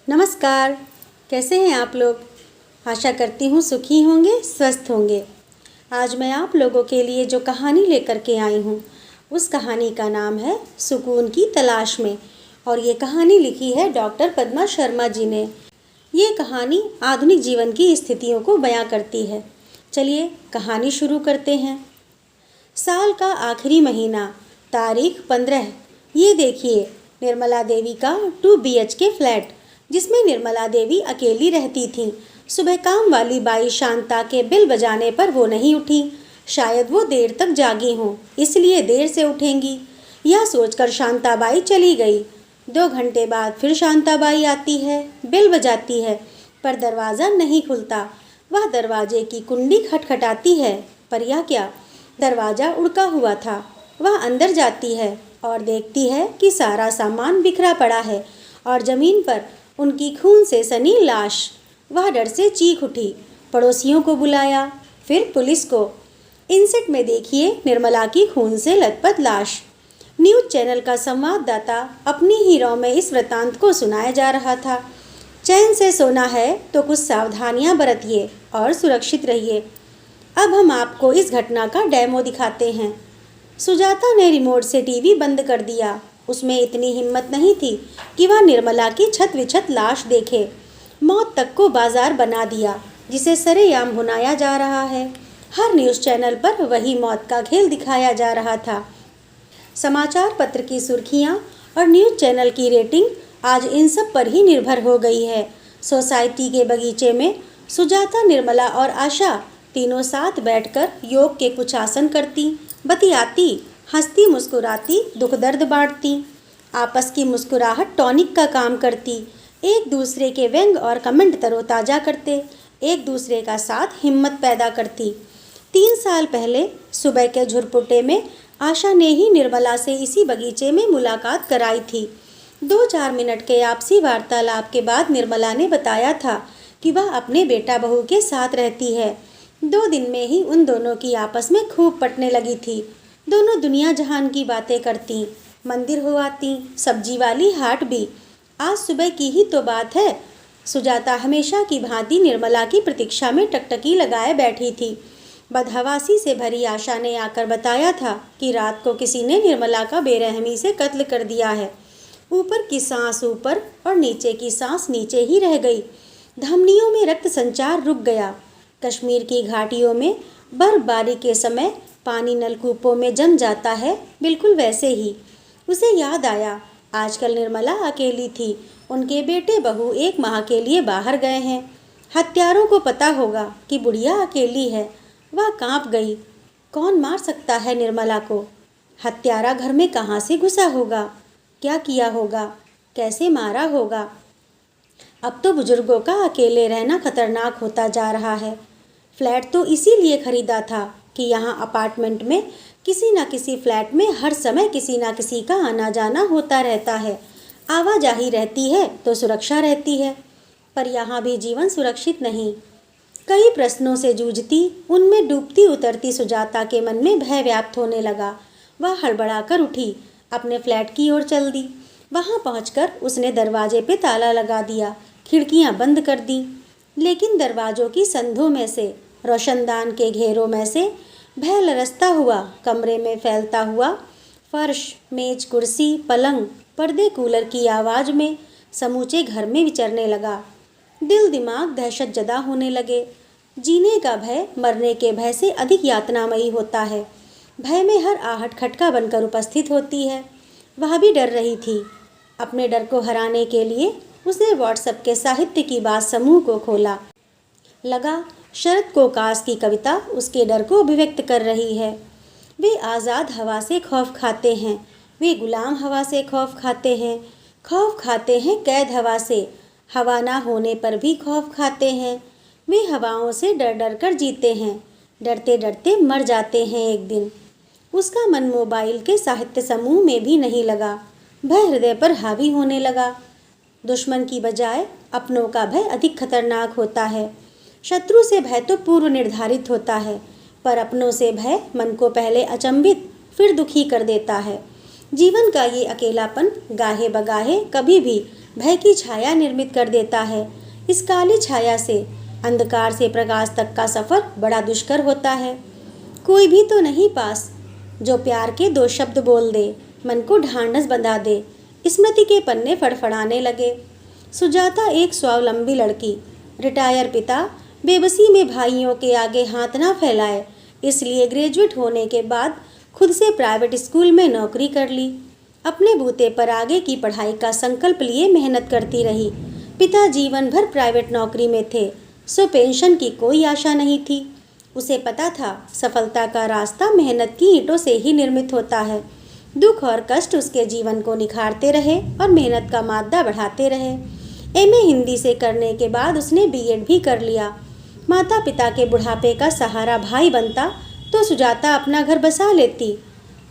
नमस्कार। कैसे हैं आप लोग? आशा करती हूँ सुखी होंगे, स्वस्थ होंगे। आज मैं आप लोगों के लिए जो कहानी लेकर के आई हूँ उस कहानी का नाम है सुकून की तलाश में। और ये कहानी लिखी है डॉक्टर पद्मा शर्मा जी ने। ये कहानी आधुनिक जीवन की स्थितियों को बयां करती है। चलिए कहानी शुरू करते हैं। साल का आखिरी महीना, तारीख 15। ये देखिए निर्मला देवी का 2 BHK फ्लैट जिसमें निर्मला देवी अकेली रहती थीं। सुबह काम वाली बाई शांता के बिल बजाने पर वो नहीं उठी। शायद वो देर तक जागी हों, इसलिए देर से उठेंगी। यह सोचकर शांता बाई चली गई। 2 घंटे बाद फिर शांता बाई आती है, बिल बजाती है, पर दरवाज़ा नहीं खुलता। वह दरवाजे की कुंडी खटखटाती है, पर यह क्या, दरवाज़ा उड़का हुआ था। वह अंदर जाती है और देखती है कि सारा सामान बिखरा पड़ा है और ज़मीन पर उनकी खून से सनी लाश। वह डर से चीख उठी, पड़ोसियों को बुलाया, फिर पुलिस को। इनसेट में देखिए निर्मला की खून से लथपथ लाश। न्यूज़ चैनल का संवाददाता अपनी ही रौ में इस वृतांत को सुनाया जा रहा था। चैन से सोना है तो कुछ सावधानियां बरतिए और सुरक्षित रहिए। अब हम आपको इस घटना का डेमो दिखाते हैं। सुजाता ने रिमोट से टीवी बंद कर दिया। उसमें इतनी हिम्मत नहीं थी कि वह निर्मला की छत विछत लाश देखे। मौत तक को बाजार बना दिया जिसे सरेआम भुनाया जा रहा है। हर न्यूज़ चैनल पर वही मौत का खेल दिखाया जा रहा था। समाचार पत्र की सुर्खियां और न्यूज़ चैनल की रेटिंग आज इन सब पर ही निर्भर हो गई है। सोसाइटी के बगीचे में सुजाता, निर्मला और आशा तीनों साथ बैठकर योग के कुछ आसन करती, बतियाती, हंसती मुस्कुराती, दुख दर्द बांटती। आपस की मुस्कुराहट टॉनिक का काम करती। एक दूसरे के व्यंग और कमेंट तरोताज़ा करते, एक दूसरे का साथ हिम्मत पैदा करती। 3 साल पहले सुबह के झुरपुटे में आशा ने ही निर्मला से इसी बगीचे में मुलाकात कराई थी। 2-4 मिनट के आपसी वार्तालाप के बाद निर्मला ने बताया था कि वह अपने बेटा बहू के साथ रहती है। 2 दिन में ही उन दोनों की आपस में खूब पटने लगी थी। दोनों दुनिया जहान की बातें करती, मंदिर हो आती, सब्जी वाली हाट भी। आज सुबह की ही तो बात है। सुजाता हमेशा की भांति निर्मला की प्रतीक्षा में टकटकी लगाए बैठी थी। बदहवासी से भरी आशा ने आकर बताया था कि रात को किसी ने निर्मला का बेरहमी से कत्ल कर दिया है। ऊपर की सांस ऊपर और नीचे की सांस नीचे ही रह गई। धमनियों में रक्त संचार रुक गया। कश्मीर की घाटियों में बर्फबारी के समय पानी नलकूपों में जम जाता है, बिल्कुल वैसे ही। उसे याद आया, आजकल निर्मला अकेली थी। उनके बेटे बहू 1 माह के लिए बाहर गए हैं। हत्यारों को पता होगा कि बुढ़िया अकेली है। वह कांप गई। कौन मार सकता है निर्मला को? हत्यारा घर में कहाँ से घुसा होगा? क्या किया होगा? कैसे मारा होगा? अब तो बुजुर्गों का अकेले रहना खतरनाक होता जा रहा है। फ्लैट तो इसीलिए खरीदा था कि यहाँ अपार्टमेंट में किसी न किसी फ्लैट में हर समय किसी न किसी का आना जाना होता रहता है। आवाजाही रहती है तो सुरक्षा रहती है, पर यहाँ भी जीवन सुरक्षित नहीं। कई प्रश्नों से जूझती, उनमें डूबती उतरती सुजाता के मन में भय व्याप्त होने लगा। वह हड़बड़ाकर उठी, अपने फ्लैट की ओर चल दी। वहाँ पहुंचकर उसने दरवाजे पे ताला लगा दिया, खिड़कियाँ बंद कर दी। लेकिन दरवाजों की संधों में से, रोशनदान के घेरों में से भय लरसता हुआ कमरे में फैलता हुआ। फर्श, मेज, कुर्सी, पलंग, पर्दे, कूलर की आवाज़ में समूचे घर में विचरने लगा। दिल दिमाग दहशत जदा होने लगे। जीने का भय मरने के भय से अधिक यातनामयी होता है। भय में हर आहट खटका बनकर उपस्थित होती है। वह भी डर रही थी। अपने डर को हराने के लिए उसने व्हाट्सएप के साहित्य की बात समूह को खोला। लगा शरद कोकास की कविता उसके डर को अभिव्यक्त कर रही है। वे आज़ाद हवा से खौफ खाते हैं, वे गुलाम हवा से खौफ खाते हैं, खौफ खाते हैं कैद हवा से, हवा ना होने पर भी खौफ खाते हैं। वे हवाओं से डर डर कर जीते हैं, डरते डरते मर जाते हैं एक दिन। उसका मन मोबाइल के साहित्य समूह में भी नहीं लगा। भय हृदय पर हावी होने लगा। दुश्मन की बजाय अपनों का भय अधिक खतरनाक होता है। शत्रु से भय तो पूर्व निर्धारित होता है, पर अपनों से भय मन को पहले अचंभित फिर दुखी कर देता है। जीवन का ये अकेलापन गाहे बगाहे कभी भी भय की छाया निर्मित कर देता है। इस काली छाया से अंधकार से प्रकाश तक का सफर बड़ा दुष्कर होता है। कोई भी तो नहीं पास जो प्यार के दो शब्द बोल दे, मन को ढांढस बंधा दे। स्मृति के पन्ने फड़फड़ाने लगे। सुजाता एक स्वावलंबी लड़की, रिटायर पिता, बेबसी में भाइयों के आगे हाथ ना फैलाए, इसलिए ग्रेजुएट होने के बाद खुद से प्राइवेट स्कूल में नौकरी कर ली। अपने बूते पर आगे की पढ़ाई का संकल्प लिए मेहनत करती रही। पिता जीवन भर प्राइवेट नौकरी में थे, सो पेंशन की कोई आशा नहीं थी। उसे पता था सफलता का रास्ता मेहनत की ईंटों से ही निर्मित होता है। दुख और कष्ट उसके जीवन को निखारते रहे और मेहनत का मादा बढ़ाते रहे। एमए हिंदी से करने के बाद उसने बीएड भी कर लिया। माता पिता के बुढ़ापे का सहारा भाई बनता तो सुजाता अपना घर बसा लेती,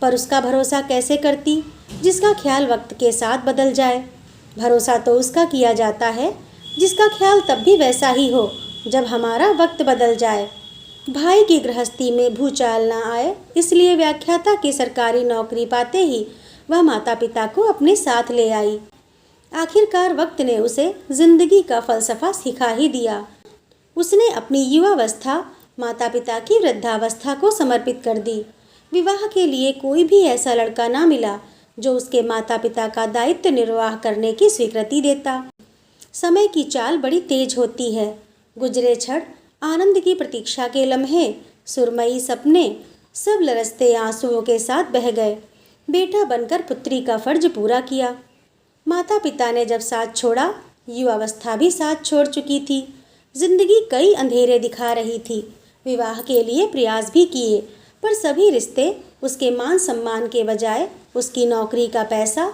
पर उसका भरोसा कैसे करती जिसका ख्याल वक्त के साथ बदल जाए। भरोसा तो उसका किया जाता है जिसका ख्याल तब भी वैसा ही हो जब हमारा वक्त बदल जाए। भाई की गृहस्थी में भूचाल न आए, इसलिए व्याख्याता की सरकारी नौकरी पाते ही वह माता पिता को अपने साथ ले आई। आखिरकार वक्त ने उसे जिंदगी का फलसफा सिखा ही दिया। उसने अपनी युवावस्था माता पिता की वृद्धावस्था को समर्पित कर दी। विवाह के लिए कोई भी ऐसा लड़का ना मिला जो उसके माता पिता का दायित्व निर्वाह करने की स्वीकृति देता। समय की चाल बड़ी तेज होती है। गुजरे क्षण, आनंद की प्रतीक्षा के लम्हे, सुरमई सपने सब लरसते आंसुओं के साथ बह गए। बेटा बनकर पुत्री का फर्ज पूरा किया। माता पिता ने जब साथ छोड़ा, युवावस्था भी साथ छोड़ चुकी थी। जिंदगी कई अंधेरे दिखा रही थी। विवाह के लिए प्रयास भी किए, पर सभी रिश्ते उसके मान सम्मान के बजाय उसकी नौकरी का पैसा,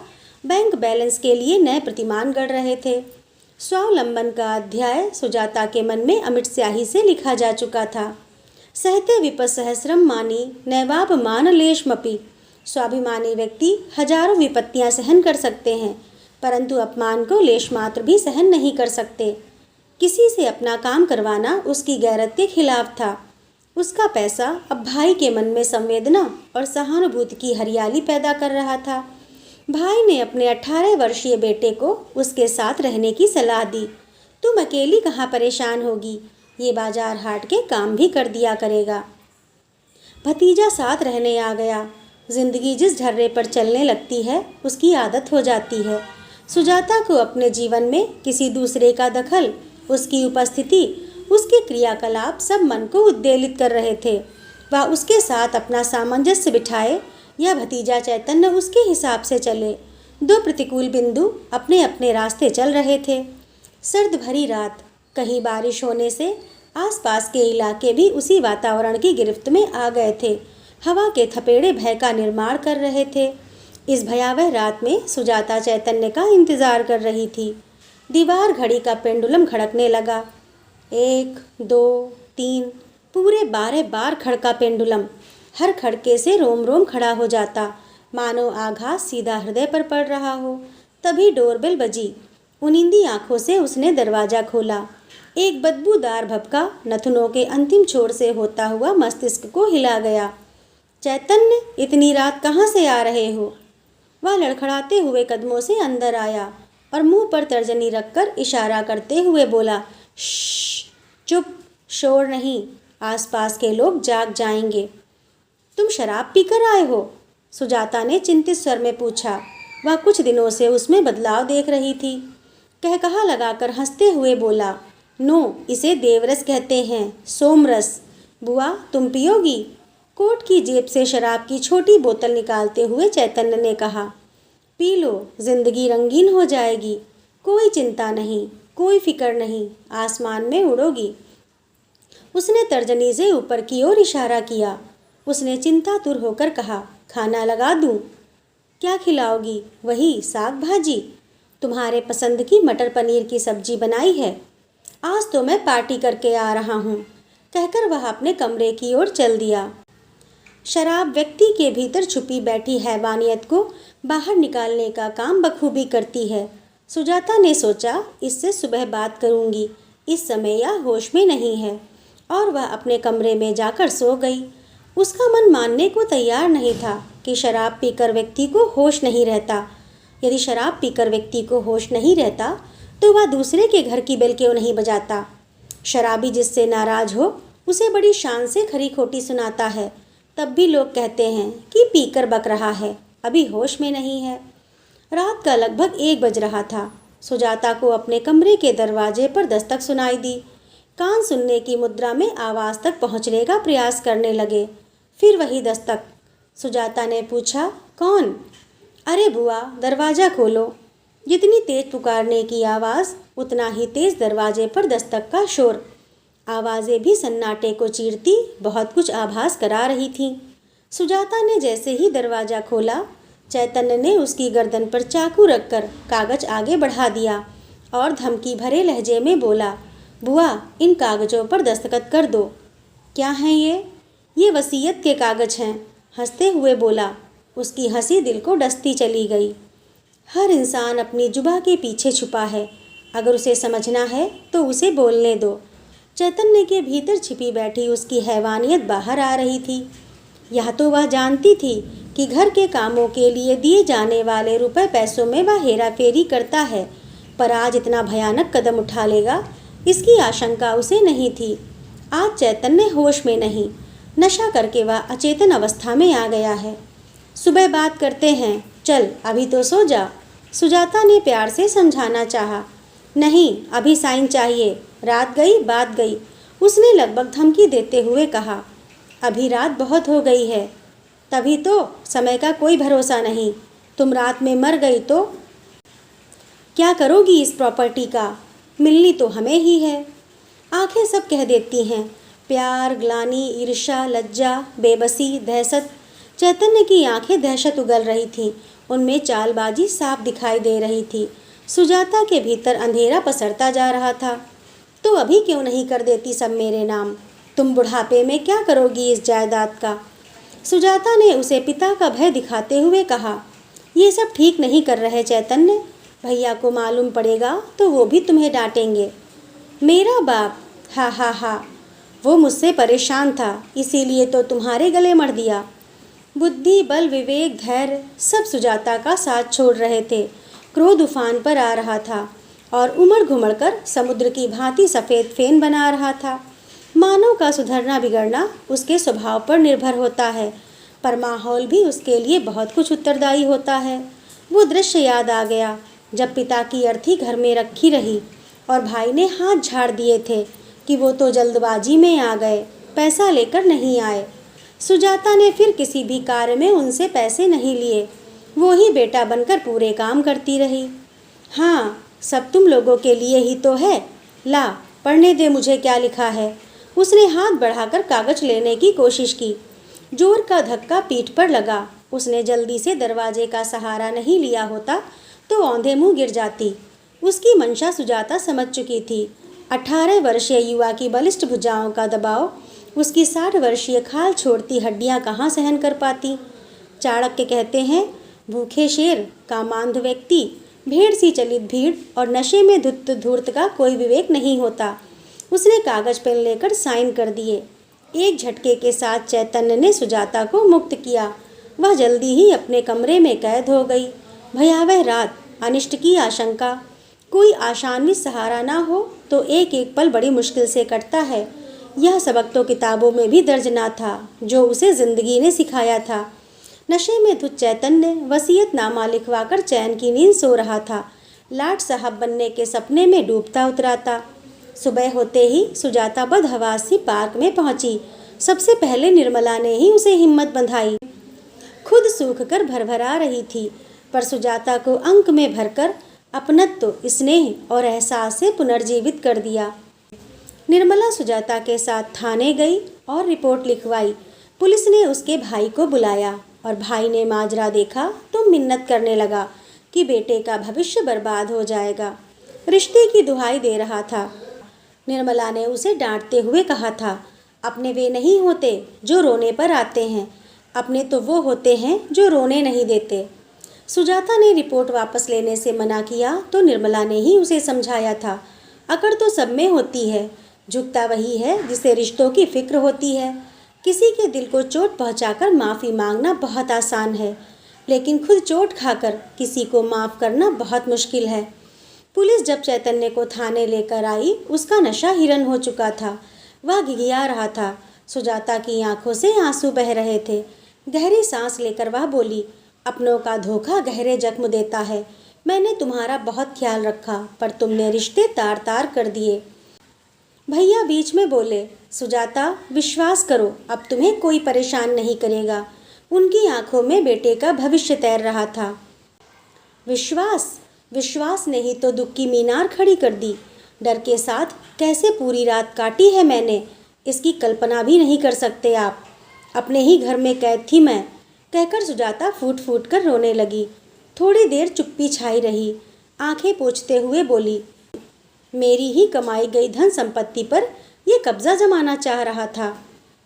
बैंक बैलेंस के लिए नए प्रतिमान गढ़ रहे थे। स्वावलंबन का अध्याय सुजाता के मन में अमिट स्याही से लिखा जा चुका था। सहते विपद सहस्रम मानी नैवाब मान लेशमपि। स्वाभिमानी व्यक्ति हजारों विपत्तियां सहन कर सकते हैं, परंतु अपमान को लेश मात्र भी सहन नहीं कर सकते। किसी से अपना काम करवाना उसकी गैरत के खिलाफ था। उसका पैसा अब भाई के मन में संवेदना और सहानुभूति की हरियाली पैदा कर रहा था। भाई ने अपने 18 वर्षीय बेटे को उसके साथ रहने की सलाह दी। तुम अकेली कहाँ परेशान होगी, ये बाजार हाट के काम भी कर दिया करेगा। भतीजा साथ रहने आ गया। जिंदगी जिस ढर्रे पर चलने लगती है उसकी आदत हो जाती है। सुजाता को अपने जीवन में किसी दूसरे का दखल, उसकी उपस्थिति, उसके क्रियाकलाप सब मन को उद्वेलित कर रहे थे। वह उसके साथ अपना सामंजस्य बिठाए या भतीजा चैतन्य उसके हिसाब से चले, दो प्रतिकूल बिंदु अपने अपने रास्ते चल रहे थे। सर्द भरी रात, कहीं बारिश होने से आसपास के इलाके भी उसी वातावरण की गिरफ्त में आ गए थे। हवा के थपेड़े भय का निर्माण कर रहे थे। इस भयावह रात में सुजाता चैतन्य का इंतजार कर रही थी। दीवार घड़ी का पेंडुलम खड़कने लगा। 1, 2, 3, पूरे 12 बार खड़का पेंडुलम। हर खड़के से रोम रोम खड़ा हो जाता, मानो आघात सीधा हृदय पर पड़ रहा हो। तभी डोरबेल बजी। उनिंदी आंखों से उसने दरवाजा खोला। एक बदबूदार भपका नथुनों के अंतिम छोर से होता हुआ मस्तिष्क को हिला गया। चैतन्य, इतनी रात कहाँ से आ रहे हो? वह लड़खड़ाते हुए कदमों से अंदर आया और मुंह पर तर्जनी रखकर इशारा करते हुए बोला, श्श, चुप, शोर नहीं, आसपास के लोग जाग जाएंगे। तुम शराब पीकर आए हो? सुजाता ने चिंतित स्वर में पूछा। वह कुछ दिनों से उसमें बदलाव देख रही थी। कहकहा लगाकर हंसते हुए बोला, नो, इसे देवरस कहते हैं, सोमरस। बुआ, तुम पियोगी? कोट की जेब से शराब की छोटी बोतल निकालते हुए चैतन्य ने कहा, पी लो, जिंदगी रंगीन हो जाएगी। कोई चिंता नहीं, कोई फिक्र नहीं, आसमान में उड़ोगी। उसने तर्जनी से ऊपर की ओर इशारा किया। उसने चिंतातुर होकर कहा, खाना लगा दूं? क्या खिलाओगी? वही साग भाजी? तुम्हारे पसंद की मटर पनीर की सब्जी बनाई है। आज तो मैं पार्टी करके आ रहा हूँ, कहकर वह अपने कमरे की ओर चल दिया। शराब व्यक्ति के भीतर छुपी बैठी हैवानियत को बाहर निकालने का काम बखूबी करती है। सुजाता ने सोचा, इससे सुबह बात करूंगी, इस समय यह होश में नहीं है, और वह अपने कमरे में जाकर सो गई। उसका मन मानने को तैयार नहीं था कि शराब पीकर व्यक्ति को होश नहीं रहता। यदि शराब पीकर व्यक्ति को होश नहीं रहता तो वह दूसरे के घर की बेल क्यों नहीं बजाता। शराबी जिससे नाराज हो उसे बड़ी शान से खरी खोटी सुनाता है, तब भी लोग कहते हैं कि पीकर बक रहा है, अभी होश में नहीं है। रात का लगभग 1 बज रहा था। सुजाता को अपने कमरे के दरवाजे पर दस्तक सुनाई दी। कान सुनने की मुद्रा में आवाज़ तक पहुंचने का प्रयास करने लगे। फिर वही दस्तक। सुजाता ने पूछा, कौन? अरे बुआ, दरवाज़ा खोलो। जितनी तेज पुकारने की आवाज़ उतना ही तेज दरवाजे पर दस्तक का शोर। आवाज़ें भी सन्नाटे को चीरती बहुत कुछ आभास करा रही थीं। सुजाता ने जैसे ही दरवाज़ा खोला, चैतन्य ने उसकी गर्दन पर चाकू रखकर कागज़ आगे बढ़ा दिया और धमकी भरे लहजे में बोला, बुआ, इन कागज़ों पर दस्तखत कर दो। क्या हैं ये वसीयत के कागज़ हैं, हंसते हुए बोला। उसकी हंसी दिल को डसती चली गई। हर इंसान अपनी जुबां के पीछे छुपा है, अगर उसे समझना है तो उसे बोलने दो। चैतन्य के भीतर छिपी बैठी उसकी हैवानियत बाहर आ रही थी। यह तो वह जानती थी कि घर के कामों के लिए दिए जाने वाले रुपए पैसों में वह हेरा फेरी करता है, पर आज इतना भयानक कदम उठा लेगा, इसकी आशंका उसे नहीं थी। आज चैतन्य होश में नहीं, नशा करके वह अचेतन अवस्था में आ गया है। सुबह बात करते हैं, चल अभी तो सो जा। सुजाता ने प्यार से समझाना चाहा। नहीं, अभी साइन चाहिए, रात गई बात गई, उसने लगभग धमकी देते हुए कहा। अभी रात बहुत हो गई है। तभी तो, समय का कोई भरोसा नहीं। तुम रात में मर गई तो क्या करोगी इस प्रॉपर्टी का? मिलनी तो हमें ही है। आंखें सब कह देती हैं, प्यार, ग्लानि, ईर्ष्या, लज्जा, बेबसी, दहशत। चैतन्य की आंखें दहशत उगल रही थीं, उनमें चालबाजी साफ दिखाई दे रही थी। सुजाता के भीतर अंधेरा पसरता जा रहा था। तो अभी क्यों नहीं कर देती सब मेरे नाम? तुम बुढ़ापे में क्या करोगी इस जायदाद का? सुजाता ने उसे पिता का भय दिखाते हुए कहा। ये सब ठीक नहीं कर रहे चैतन्य, भैया को मालूम पड़ेगा तो वो भी तुम्हें डांटेंगे। मेरा बाप? हा हा हा, वो मुझसे परेशान था, इसीलिए तो तुम्हारे गले मर दिया। बुद्धि, बल, विवेक, धैर्य सब सुजाता का साथ छोड़ रहे थे। क्रोध उफान पर आ रहा था और उमड़ घुमड़ कर समुद्र की भांति सफ़ेद फेन बना रहा था। मानव का सुधरना बिगड़ना उसके स्वभाव पर निर्भर होता है, पर माहौल भी उसके लिए बहुत कुछ उत्तरदायी होता है। वो दृश्य याद आ गया जब पिता की अर्थी घर में रखी रही और भाई ने हाथ झाड़ दिए थे कि वो तो जल्दबाजी में आ गए, पैसा लेकर नहीं आए। सुजाता ने फिर किसी भी कार्य में उनसे पैसे नहीं लिए, वो ही बेटा बनकर पूरे काम करती रही। हाँ, सब तुम लोगों के लिए ही तो है। ला, पढ़ने दे मुझे क्या लिखा है। उसने हाथ बढ़ाकर कागज लेने की कोशिश की। जोर का धक्का पीठ पर लगा। उसने जल्दी से दरवाजे का सहारा नहीं लिया होता तो औंधे मुंह गिर जाती। उसकी मंशा सुजाता समझ चुकी थी। 18 वर्षीय युवा की बलिष्ठ भुजाओं का दबाव उसकी 60 वर्षीय खाल छोड़ती हड्डियां कहाँ सहन कर पाती। चाणक्य कहते हैं, भूखे शेर, कामांध व्यक्ति, भेड़ सी चलित भीड़ और नशे में धुत धूर्त का कोई विवेक नहीं होता। उसने कागज पेन लेकर साइन कर दिए। एक झटके के साथ चैतन्य ने सुजाता को मुक्त किया। वह जल्दी ही अपने कमरे में कैद हो गई। भयावह रात, अनिष्ट की आशंका। कोई आशान्वित सहारा ना हो तो एक एक पल बड़ी मुश्किल से कटता है। यह सबक तो किताबों में भी दर्ज ना था जो उसे जिंदगी ने सिखाया था। नशे में धुत चैतन्य वसीयतनामा लिखवाकर चैन की नींद सो रहा था। लाट साहब बनने के सपने में डूबता उतराता। सुबह होते ही सुजाता बदहवास सी पार्क में पहुंची। सबसे पहले निर्मला ने ही उसे हिम्मत बंधाई। खुद सूख कर भरभरा रही थी, पर सुजाता को अंक में भरकर अपनत्व, स्नेह और एहसास से पुनर्जीवित कर दिया। निर्मला सुजाता के साथ थाने गई और रिपोर्ट लिखवाई। पुलिस ने उसके भाई को बुलाया और भाई ने माजरा देखा तो मिन्नत करने लगा कि बेटे का भविष्य बर्बाद हो जाएगा। रिश्ते की दुहाई दे रहा था। निर्मला ने उसे डांटते हुए कहा था, अपने वे नहीं होते जो रोने पर आते हैं, अपने तो वो होते हैं जो रोने नहीं देते। सुजाता ने रिपोर्ट वापस लेने से मना किया तो निर्मला ने ही उसे समझाया था, अकड़ तो सब में होती है, झुकता वही है जिसे रिश्तों की फिक्र होती है। किसी के दिल को चोट पहुंचाकर माफ़ी मांगना बहुत आसान है, लेकिन खुद चोट खाकर किसी को माफ़ करना बहुत मुश्किल है। पुलिस जब चैतन्य को थाने लेकर आई, उसका नशा हिरन हो चुका था। वह घिघिया रहा था। सुजाता की आंखों से आंसू बह रहे थे। गहरी सांस लेकर वह बोली, अपनों का धोखा गहरे जख्म देता है। मैंने तुम्हारा बहुत ख्याल रखा, पर तुमने रिश्ते तार तार कर दिए। भैया बीच में बोले, सुजाता विश्वास करो, अब तुम्हें कोई परेशान नहीं करेगा। उनकी आंखों में बेटे का भविष्य तैर रहा था। विश्वास विश्वास ने ही तो दुख की मीनार खड़ी कर दी। डर के साथ कैसे पूरी रात काटी है मैंने, इसकी कल्पना भी नहीं कर सकते आप। अपने ही घर में कैद थी मैं, कहकर सुजाता फूट फूट कर रोने लगी। थोड़ी देर चुप्पी छाई रही। आंखें पोंछते हुए बोली, मेरी ही कमाई गई धन संपत्ति पर यह कब्जा जमाना चाह रहा था।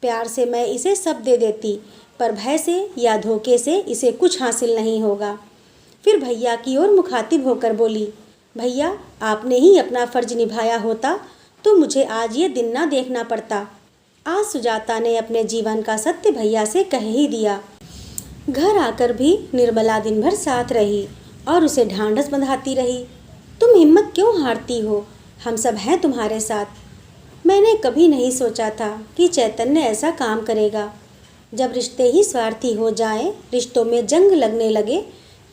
प्यार से मैं इसे सब दे देती, पर भय से या धोखे से इसे कुछ हासिल नहीं होगा। फिर भैया की ओर मुखातिब होकर बोली, भैया आपने ही अपना फर्ज निभाया होता तो मुझे आज ये दिन ना देखना पड़ता। आज सुजाता ने अपने जीवन का सत्य भैया से कह ही दिया। घर आकर भी निर्मला दिन भर साथ रही और उसे ढांढस बंधाती रही। तुम हिम्मत क्यों हारती हो, हम सब हैं तुम्हारे साथ। मैंने कभी नहीं सोचा था कि चैतन्य ऐसा काम करेगा। जब रिश्ते ही स्वार्थी हो जाएं, रिश्तों में जंग लगने लगे,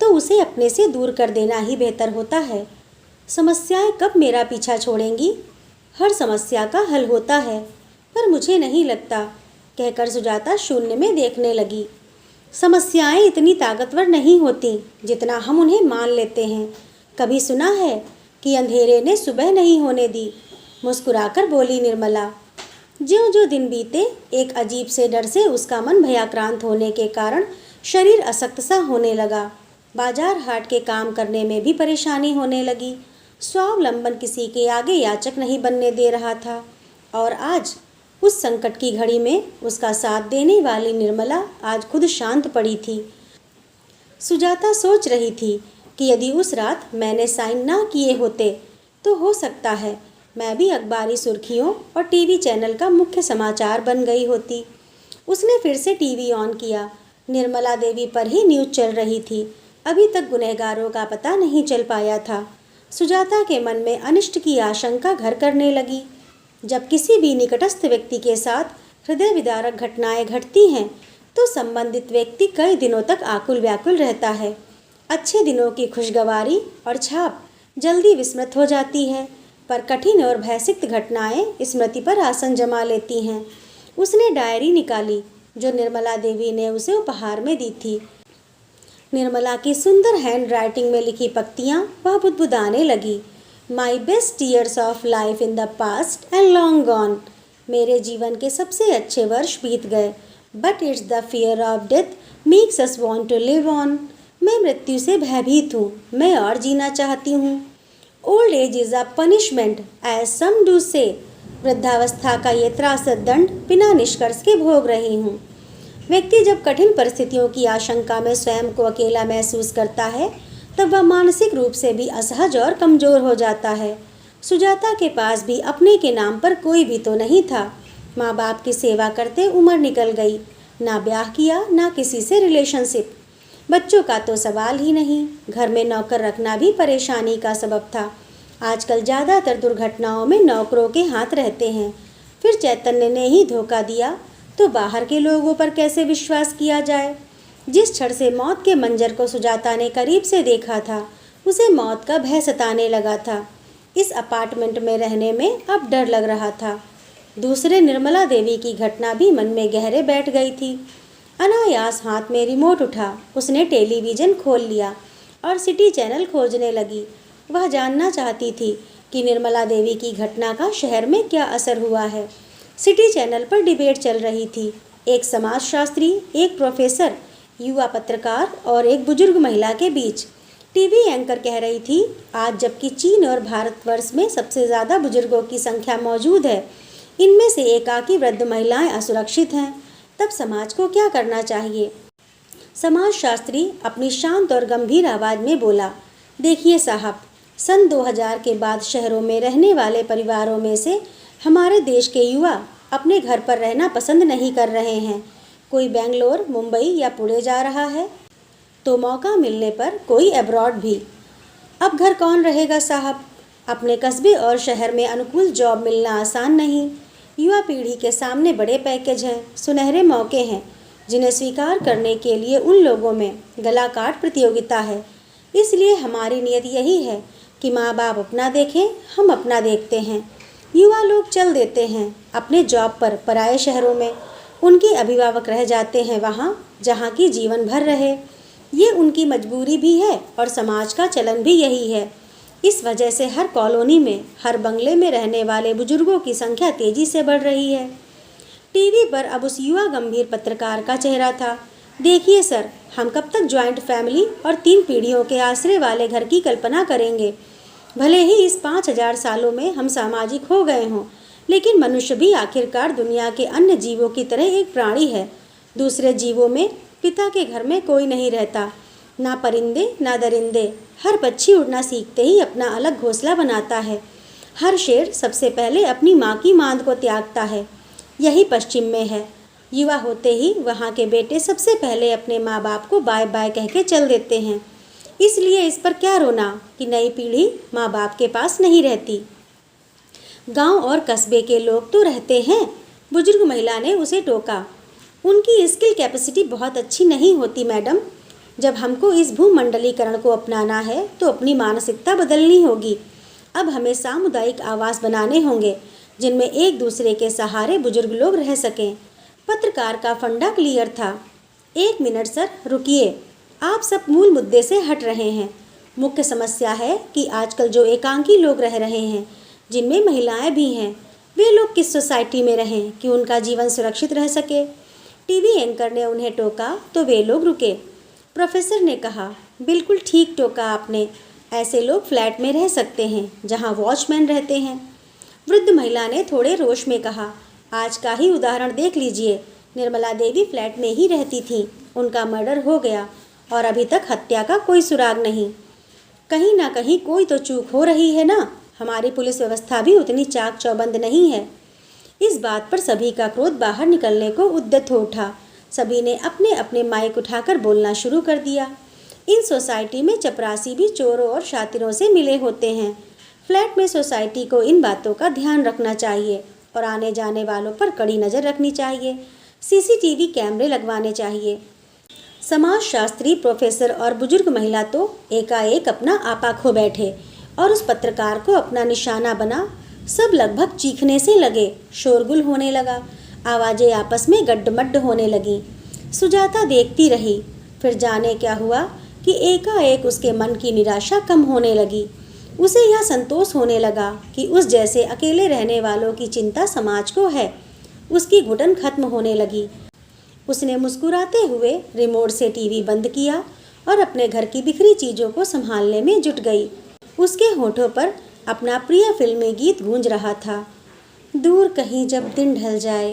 तो उसे अपने से दूर कर देना ही बेहतर होता है। समस्याएं कब मेरा पीछा छोड़ेंगी? हर समस्या का हल होता है, पर मुझे नहीं लगता, कहकर सुजाता शून्य में देखने लगी। समस्याएं इतनी ताकतवर नहीं होती जितना हम उन्हें मान लेते हैं। कभी सुना है कि अंधेरे ने सुबह नहीं होने दी? मुस्कुराकर बोली निर्मला। ज्यों-ज्यों दिन बीते, एक अजीब से डर से उसका मन भयाक्रांत होने के कारण शरीर असक्त सा होने लगा। बाजार हाट के काम करने में भी परेशानी होने लगी। स्वावलंबन किसी के आगे याचक नहीं बनने दे रहा था। और आज उस संकट की घड़ी में उसका साथ देने वाली निर्मला आज खुद शांत पड़ी थी। सुजाता सोच रही थी कि यदि उस रात मैंने साइन ना किए होते तो हो सकता है मैं भी अखबारी सुर्खियों और टीवी चैनल का मुख्य समाचार बन गई होती। उसने फिर से टीवी ऑन किया। निर्मला देवी पर ही न्यूज़ चल रही थी। अभी तक गुनहगारों का पता नहीं चल पाया था। सुजाता के मन में अनिष्ट की आशंका घर करने लगी। जब किसी भी निकटस्थ व्यक्ति के साथ हृदय विदारक घटनाएं घटती हैं, तो संबंधित व्यक्ति कई दिनों तक आकुल व्याकुल रहता है। अच्छे दिनों की खुशगवारी और छाप जल्दी विस्मृत हो जाती है, पर कठिन और भयसिक्त घटनाएं स्मृति पर आसन जमा लेती हैं। उसने डायरी निकाली जो निर्मला देवी ने उसे उपहार में दी थी। निर्मला की सुंदर हैंड राइटिंग में लिखी पंक्तियाँ वह बुदबुदाने लगी। My best years of life in the past and long gone. मेरे जीवन के सबसे अच्छे वर्ष बीत गए, but it's the fear of death makes us want to live on. मैं मृत्यु से भयभीत हूँ, मैं और जीना चाहती हूँ। Old age is a punishment as some do say. वृद्धावस्था का ये त्रासद दंड बिना निष्कर्ष के भोग रही हूँ। व्यक्ति जब कठिन परिस्थितियों की आशंका में स्वयं को अकेला महसूस करता है, तब वह मानसिक रूप से भी असहज और कमज़ोर हो जाता है। सुजाता के पास भी अपने के नाम पर कोई भी तो नहीं था। माँ बाप की सेवा करते उम्र निकल गई, ना ब्याह किया ना किसी से रिलेशनशिप। बच्चों का तो सवाल ही नहीं। घर में नौकर रखना भी परेशानी का सबब था। आजकल ज़्यादातर दुर्घटनाओं में नौकरों के हाथ रहते हैं। फिर चैतन्य ने ही धोखा दिया तो बाहर के लोगों पर कैसे विश्वास किया जाए? जिस क्षण से मौत के मंजर को सुजाता ने करीब से देखा था, उसे मौत का भय सताने लगा था। इस अपार्टमेंट में रहने में अब डर लग रहा था। दूसरे निर्मला देवी की घटना भी मन में गहरे बैठ गई थी। अनायास हाथ में रिमोट उठा, उसने टेलीविज़न खोल लिया और सिटी चैनल खोजने लगी। वह जानना चाहती थी कि निर्मला देवी की घटना का शहर में क्या असर हुआ है। सिटी चैनल पर डिबेट चल रही थी। एक समाजशास्त्री, एक प्रोफेसर, युवा पत्रकार और एक बुजुर्ग महिला के बीच। टीवी एंकर कह रही थी, आज जबकि चीन और भारतवर्ष में सबसे ज़्यादा बुजुर्गों की संख्या मौजूद है, इनमें से एकाकी वृद्ध महिलाएं असुरक्षित हैं, तब समाज को क्या करना चाहिए? समाजशास्त्री अपनी शांत और गंभीर आवाज़ में बोला, देखिए साहब, सन 2000 के बाद शहरों में रहने वाले परिवारों में से हमारे देश के युवा अपने घर पर रहना पसंद नहीं कर रहे हैं। कोई बेंगलोर, मुंबई या पुणे जा रहा है। तो मौका मिलने पर कोई अब्रॉड भी। अब घर कौन रहेगा साहब। अपने कस्बे और शहर में अनुकूल जॉब मिलना आसान नहीं। युवा पीढ़ी के सामने बड़े पैकेज हैं, सुनहरे मौके हैं, जिन्हें स्वीकार करने के लिए उन लोगों में गला काट प्रतियोगिता है। इसलिए हमारी नियत यही है कि माँ बाप अपना देखें, हम अपना देखते हैं। युवा लोग चल देते हैं अपने जॉब पर पराए शहरों में। उनके अभिभावक रह जाते हैं वहाँ जहाँ की जीवन भर रहे। ये उनकी मजबूरी भी है और समाज का चलन भी यही है। इस वजह से हर कॉलोनी में, हर बंगले में रहने वाले बुजुर्गों की संख्या तेजी से बढ़ रही है। टीवी पर अब उस युवा गंभीर पत्रकार का चेहरा था। देखिए सर, हम कब तक ज्वाइंट फैमिली और 3 पीढ़ियों के आश्रय वाले घर की कल्पना करेंगे। भले ही इस 5000 सालों में हम सामाजिक हो गए हों, लेकिन मनुष्य भी आखिरकार दुनिया के अन्य जीवों की तरह एक प्राणी है। दूसरे जीवों में पिता के घर में कोई नहीं रहता, ना परिंदे ना दरिंदे। हर पक्षी उड़ना सीखते ही अपना अलग घोंसला बनाता है। हर शेर सबसे पहले अपनी माँ की मांद को त्यागता है। यही पश्चिम में है। युवा होते ही वहाँ के बेटे सबसे पहले अपने माँ बाप को बाय बाय कह के चल देते हैं। इसलिए इस पर क्या रोना कि नई पीढ़ी माँ बाप के पास नहीं रहती। गांव और कस्बे के लोग तो रहते हैं, बुजुर्ग महिला ने उसे टोका। उनकी स्किल कैपेसिटी बहुत अच्छी नहीं होती मैडम। जब हमको इस भूमंडलीकरण को अपनाना है तो अपनी मानसिकता बदलनी होगी। अब हमें सामुदायिक आवास बनाने होंगे जिनमें एक दूसरे के सहारे बुजुर्ग लोग रह सकें। पत्रकार का फंडा क्लियर था। 1 मिनट सर, रुकिए, आप सब मूल मुद्दे से हट रहे हैं। मुख्य समस्या है कि आजकल जो एकांकी लोग रह रहे हैं, जिनमें महिलाएं भी हैं, वे लोग किस सोसाइटी में रहें कि उनका जीवन सुरक्षित रह सके। टीवी एंकर ने उन्हें टोका तो वे लोग रुके। प्रोफेसर ने कहा, बिल्कुल ठीक टोका आपने। ऐसे लोग फ्लैट में रह सकते हैं जहां वॉचमैन रहते हैं। वृद्ध महिला ने थोड़े रोष में कहा, आज का ही उदाहरण देख लीजिए। निर्मला देवी फ्लैट में ही रहती थीं, उनका मर्डर हो गया और अभी तक हत्या का कोई सुराग नहीं। कहीं ना कहीं कोई तो चूक हो रही है ना। हमारी पुलिस व्यवस्था भी उतनी चाक चौबंद नहीं है। इस बात पर सभी का क्रोध बाहर निकलने को उद्यत हो उठा। सभी ने अपने अपने माइक उठाकर बोलना शुरू कर दिया। इन सोसाइटी में चपरासी भी चोरों और शातिरों से मिले होते हैं। फ्लैट में सोसाइटी को इन बातों का ध्यान रखना चाहिए और आने जाने वालों पर कड़ी नज़र रखनी चाहिए। सीसीटीवी कैमरे लगवाने चाहिए। समाजशास्त्री प्रोफेसर और बुजुर्ग महिला तो एकाएक अपना आपा खो बैठे और उस पत्रकार को अपना निशाना बना। सब लगभग चीखने से लगे। शोरगुल होने लगा, आवाज़ें आपस में गड्ढमड्ढ होने लगीं। सुजाता देखती रही। फिर जाने क्या हुआ कि एकाएक उसके मन की निराशा कम होने लगी। उसे यह संतोष होने लगा कि उस जैसे अकेले रहने वालों की चिंता समाज को है। उसकी घुटन खत्म होने लगी। उसने मुस्कुराते हुए रिमोट से टीवी बंद किया और अपने घर की बिखरी चीज़ों को संभालने में जुट गई। उसके होठों पर अपना प्रिय फिल्मी गीत गूंज रहा था, दूर कहीं जब दिन ढल जाए।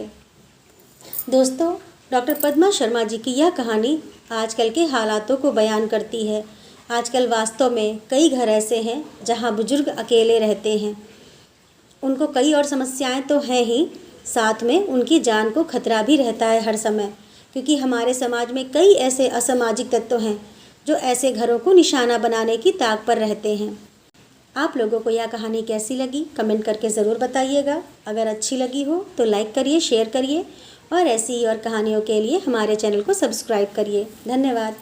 दोस्तों, डॉक्टर पद्मा शर्मा जी की यह कहानी आजकल के हालातों को बयान करती है। आजकल वास्तव में कई घर ऐसे हैं जहां बुजुर्ग अकेले रहते हैं। उनको कई और समस्याएं तो हैं ही, साथ में उनकी जान को खतरा भी रहता है हर समय, क्योंकि हमारे समाज में कई ऐसे असामाजिक तत्व हैं जो ऐसे घरों को निशाना बनाने की ताक पर रहते हैं। आप लोगों को यह कहानी कैसी लगी कमेंट करके ज़रूर बताइएगा। अगर अच्छी लगी हो तो लाइक करिए, शेयर करिए और ऐसी ही और कहानियों के लिए हमारे चैनल को सब्सक्राइब करिए। धन्यवाद।